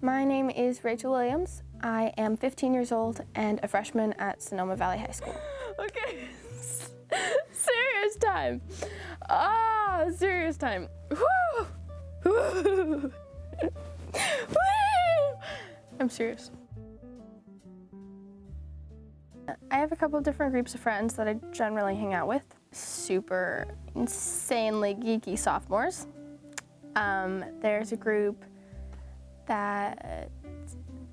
My name is Rachel Williams. I am 15 years old and a freshman at Sonoma Valley High School. Okay, serious time. Serious time. Woo! Woo! Woo! I'm serious. I have a couple of different groups of friends that I generally hang out with. Super insanely geeky sophomores. There's a group that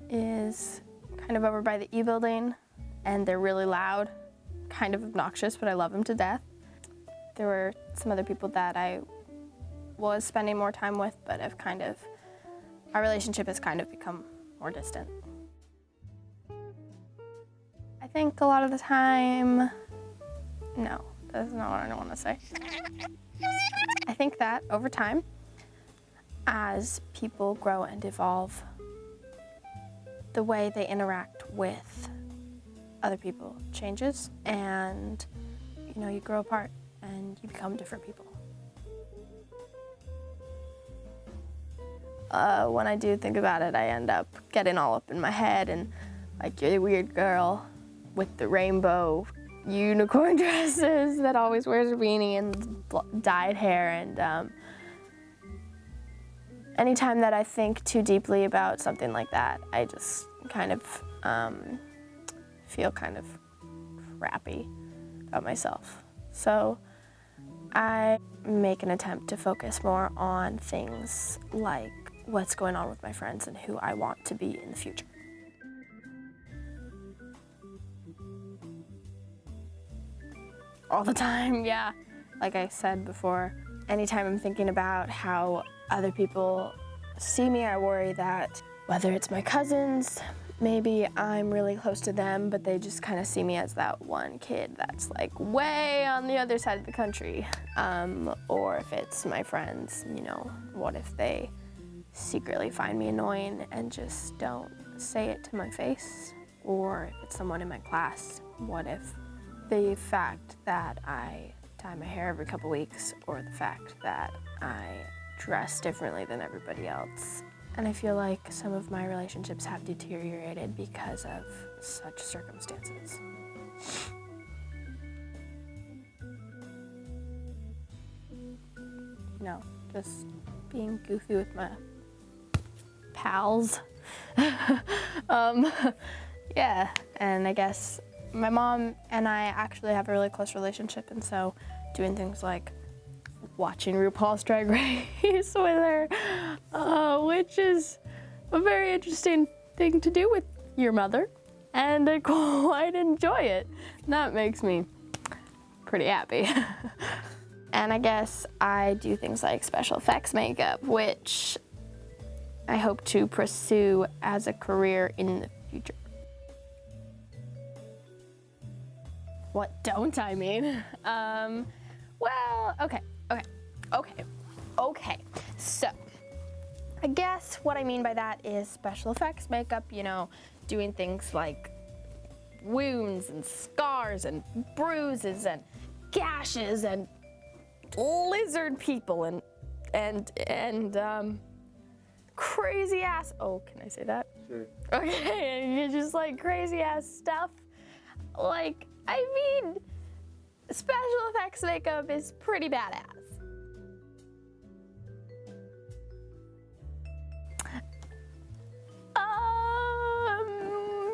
is kind of over by the E building, and they're really loud, kind of obnoxious, but I love them to death. There were some other people that I was spending more time with, but our relationship has kind of become more distant. I think a lot of the time, no, that's not what I want to say. I think that over time, as people grow and evolve, the way they interact with other people changes, and you grow apart and you become different people. When I do think about it, I end up getting all up in my head and like, you're the weird girl with the rainbow unicorn dresses that always wears a beanie and dyed hair, and anytime that I think too deeply about something like that, I just kind of feel kind of crappy about myself. So I make an attempt to focus more on things like what's going on with my friends and who I want to be in the future. All the time, yeah. Like I said before, anytime I'm thinking about how other people see me, I worry that whether it's my cousins, maybe I'm really close to them, but they just kind of see me as that one kid that's like way on the other side of the country. Or if it's my friends, what if they secretly find me annoying and just don't say it to my face? Or if it's someone in my class, what if the fact that I dye my hair every couple weeks, or the fact that I dress differently than everybody else? And I feel like some of my relationships have deteriorated because of such circumstances. Just being goofy with my pals. Yeah, and I guess my mom and I actually have a really close relationship, and so doing things like watching RuPaul's Drag Race with her, which is a very interesting thing to do with your mother, and I quite enjoy it. That makes me pretty happy. And I guess I do things like special effects makeup, which I hope to pursue as a career in the future. What don't I mean? Well, okay. So, I guess what I mean by that is special effects makeup, doing things like wounds and scars and bruises and gashes and lizard people and crazy ass, oh, can I say that? Sure. Okay, and you're just like crazy ass stuff. Like, I mean, special effects makeup is pretty badass.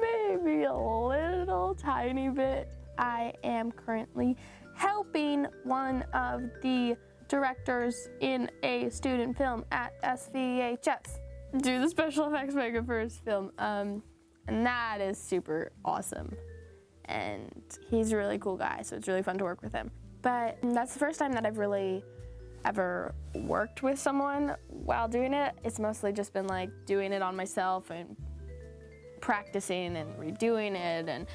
Maybe a little tiny bit. I am currently helping one of the directors in a student film at SVHS do the special effects makeup for his film, and that is super awesome. And he's a really cool guy, so it's really fun to work with him. But that's the first time that I've really ever worked with someone while doing it. It's mostly just been like doing it on myself and practicing and redoing it and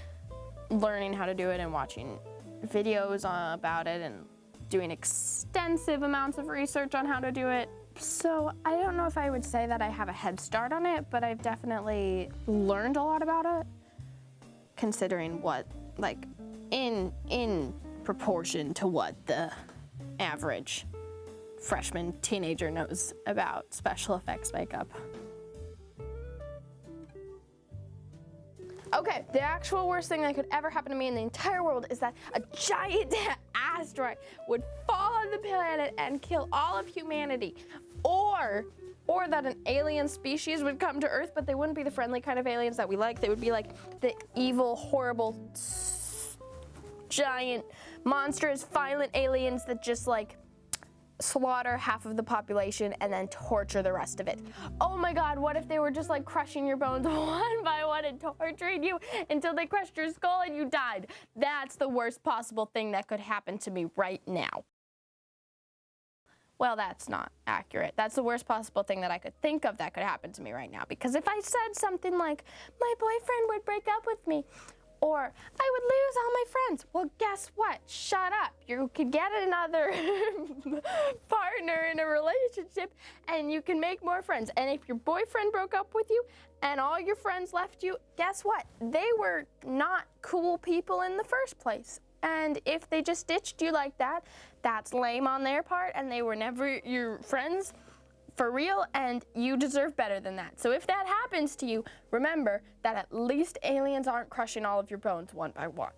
learning how to do it and watching videos about it and doing extensive amounts of research on how to do it. So I don't know if I would say that I have a head start on it, but I've definitely learned a lot about it, considering what, like, in proportion to what the average freshman teenager knows about special effects makeup. The actual worst thing that could ever happen to me in the entire world is that a giant asteroid would fall on the planet and kill all of humanity. Or that an alien species would come to Earth, but they wouldn't be the friendly kind of aliens that we like. They would be like the evil, horrible, giant, monstrous, violent aliens that just like slaughter half of the population and then torture the rest of it. Oh my God, what if they were just like crushing your bones one by one and torturing you until they crushed your skull and you died? That's the worst possible thing that could happen to me right now. Well, that's not accurate. That's the worst possible thing that I could think of that could happen to me right now. Because if I said something like, my boyfriend would break up with me, or I would lose all my friends, well, guess what? Shut up. You could get another partner in a relationship and you can make more friends. And if your boyfriend broke up with you and all your friends left you, guess what? They were not cool people in the first place. And if they just ditched you like that, that's lame on their part, and they were never your friends for real, and you deserve better than that. So if that happens to you, remember that at least aliens aren't crushing all of your bones one by one.